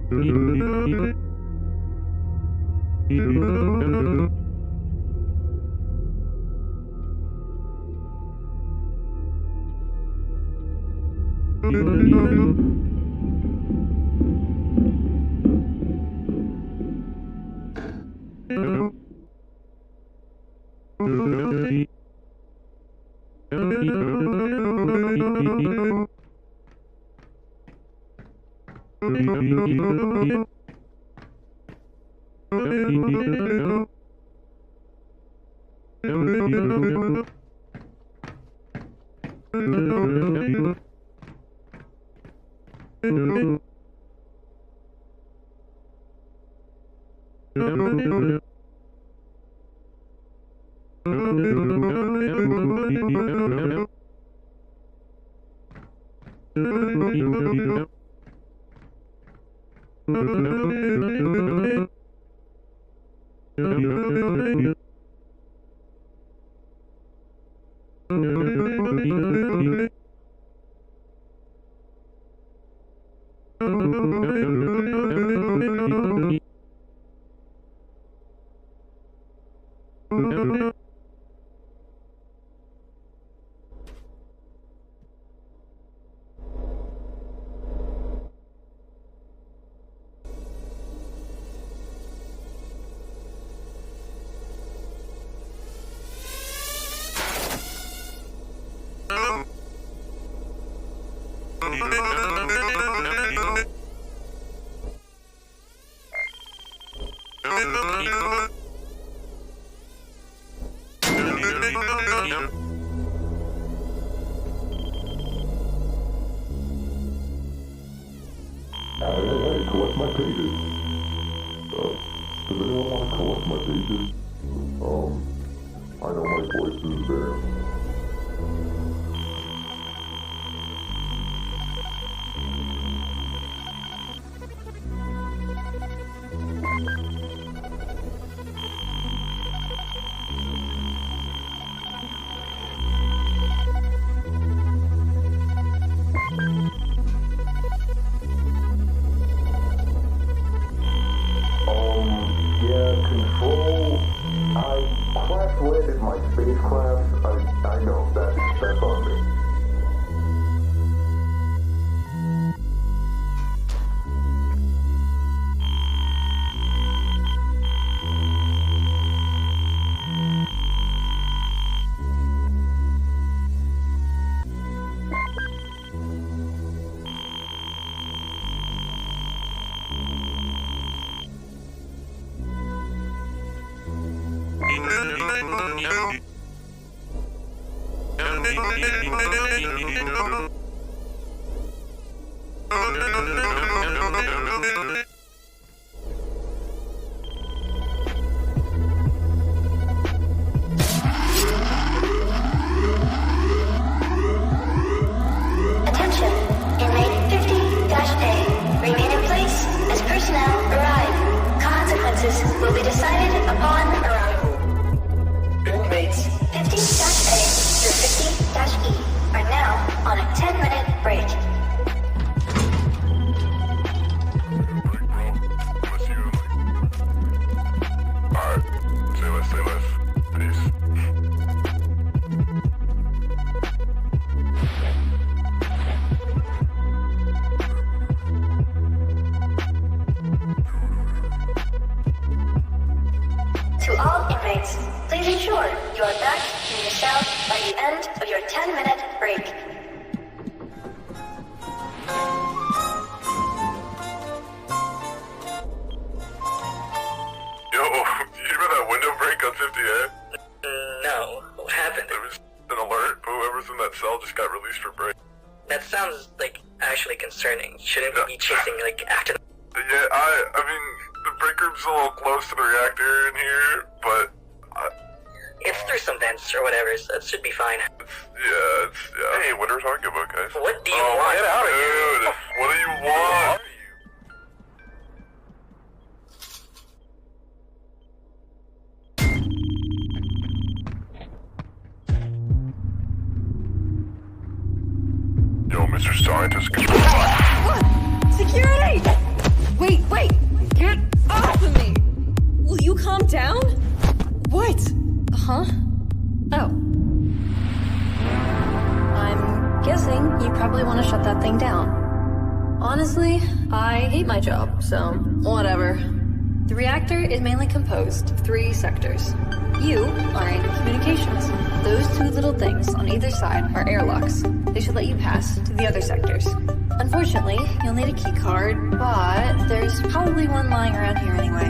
Hey, collect my pages. Does anyone want to collect my pages? I know my voice is there. Yeah, Control. I crash-landed my spacecraft. I know, that's on me. Attention, inmate 50-A. Remain in place as personnel arrive. Consequences will be decided upon arrival. Inmates 50-A through 50-E are now on a 10-minute break. Alright, say less. Peace. To all inmates, please ensure you are back in your cell by the end of your 10-minute break. Yo, you hear that window break on 50A? No. What happened? There was an alert. Whoever's in that cell just got released for break. That sounds, actually concerning. Shouldn't we be chasing, after them? Yeah, I mean, the break room's a little close to the reactor in here, but It's through some vents or whatever, so that should be fine. yeah. Hey, what are we talking about, guys? What do you want? Get out of here! Dude, what do you want? Yo, Mr. Scientist, Security! Wait! Get off of me! Will you calm down? What? Huh? Oh. I'm guessing you probably want to shut that thing down. Honestly, I hate my job, so whatever. The reactor is mainly composed of 3 sectors. You are in communications. Those 2 little things on either side are airlocks. They should let you pass to the other sectors. Unfortunately, you'll need a key card, but there's probably one lying around here anyway.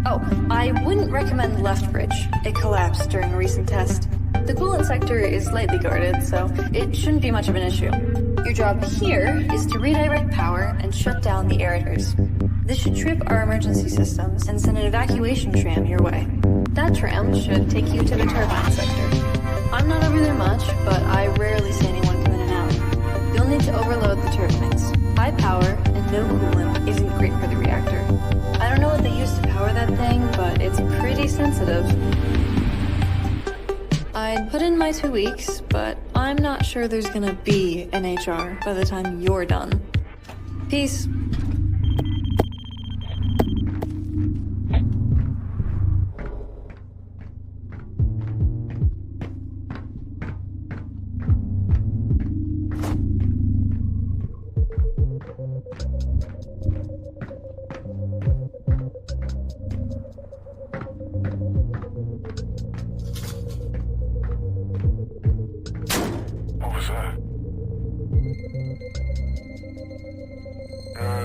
Oh, I wouldn't recommend the left bridge. It collapsed during a recent test. The coolant sector is lightly guarded, so it shouldn't be much of an issue. Your job here is to redirect power and shut down the aerators. This should trip our emergency systems and send an evacuation tram your way. That tram should take you to the turbine sector. I'm not over there much, but I rarely see anyone come in and out. You'll need to overload the turbines. High power and no coolant isn't great for the reactor. I don't know what they use to power that thing, but it's pretty sensitive. I'd put in my 2 weeks, but I'm not sure there's gonna be an HR by the time you're done. Peace.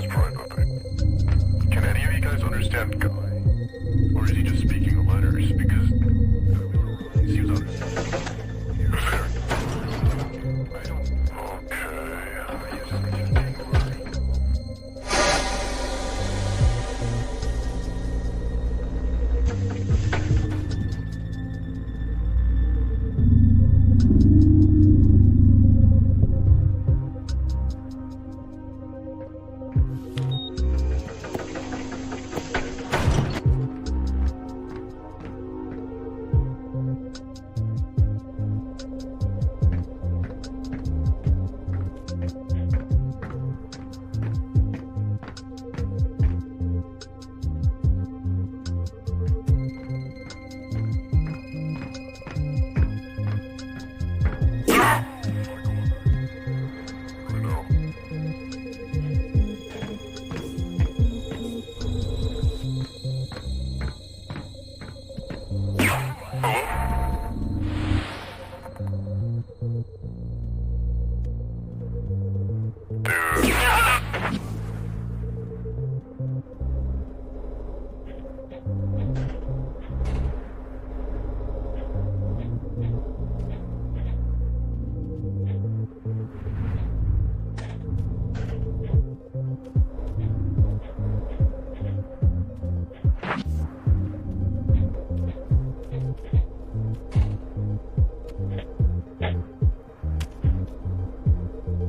It's probably nothing. Can any of you guys understand Guy? Or is he just speaking in letters? Because he seems understanding. You're there. I don't... Okay. I use this thing being right.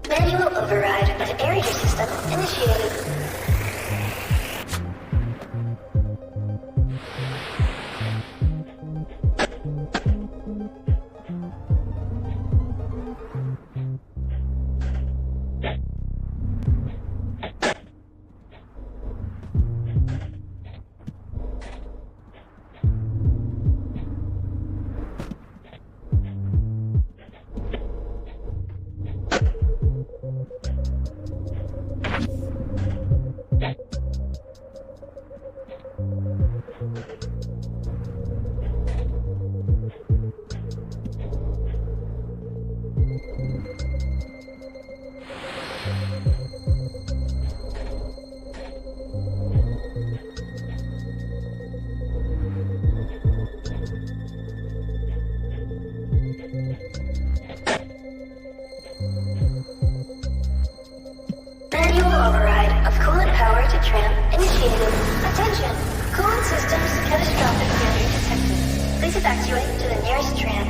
Manual override of aerator system initiated. Manual override of coolant power to tram initiated. Attention! Coolant systems catastrophic failure detected. Please evacuate to the nearest tram.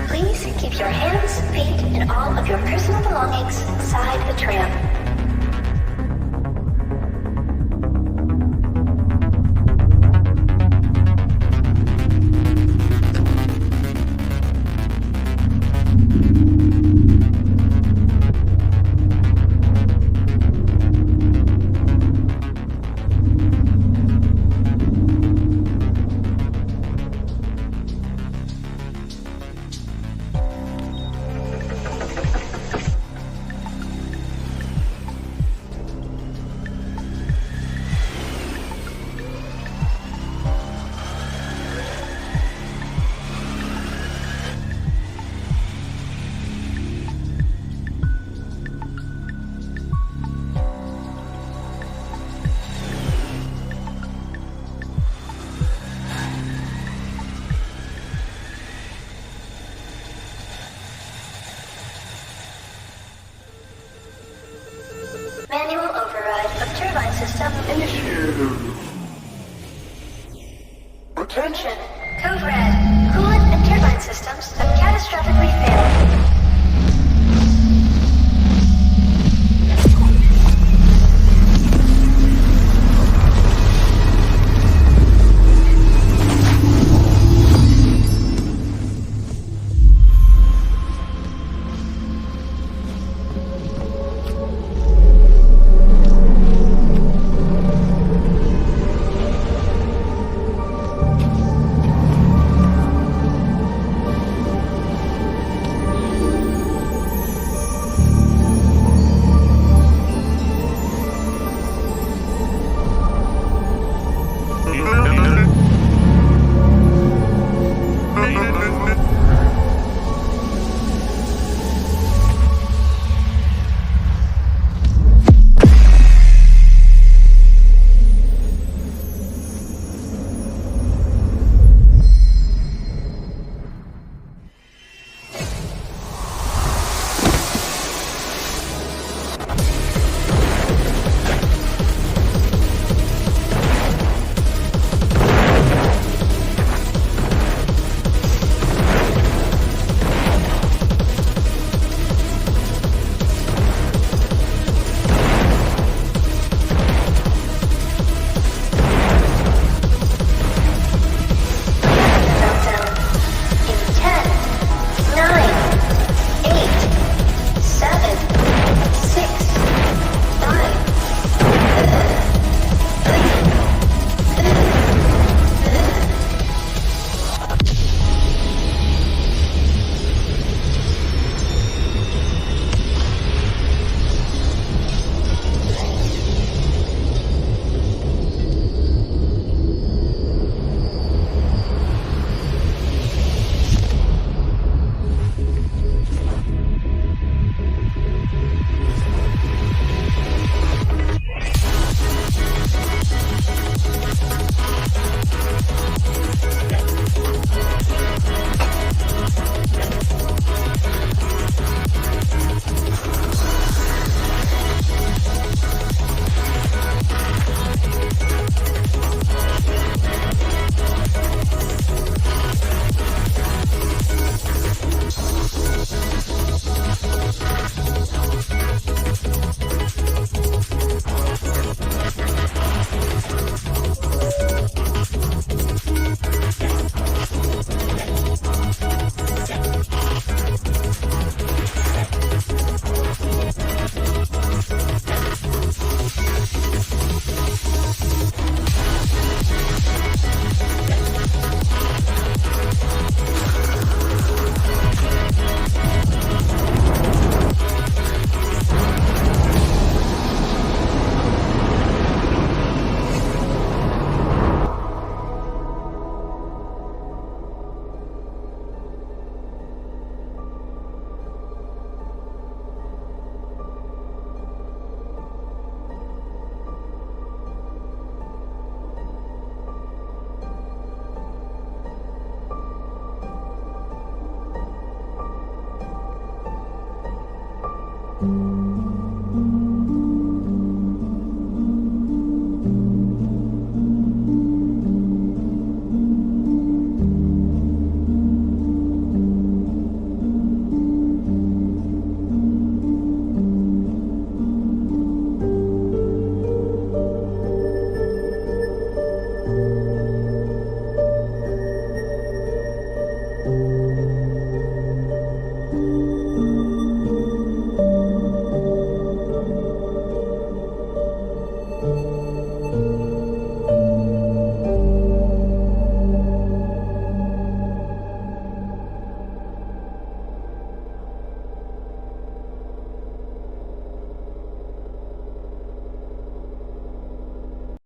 Please keep your hands, feet, and all of your personal belongings inside the tram. Attention! Code Red. Coolant and turbine systems have catastrophically failed.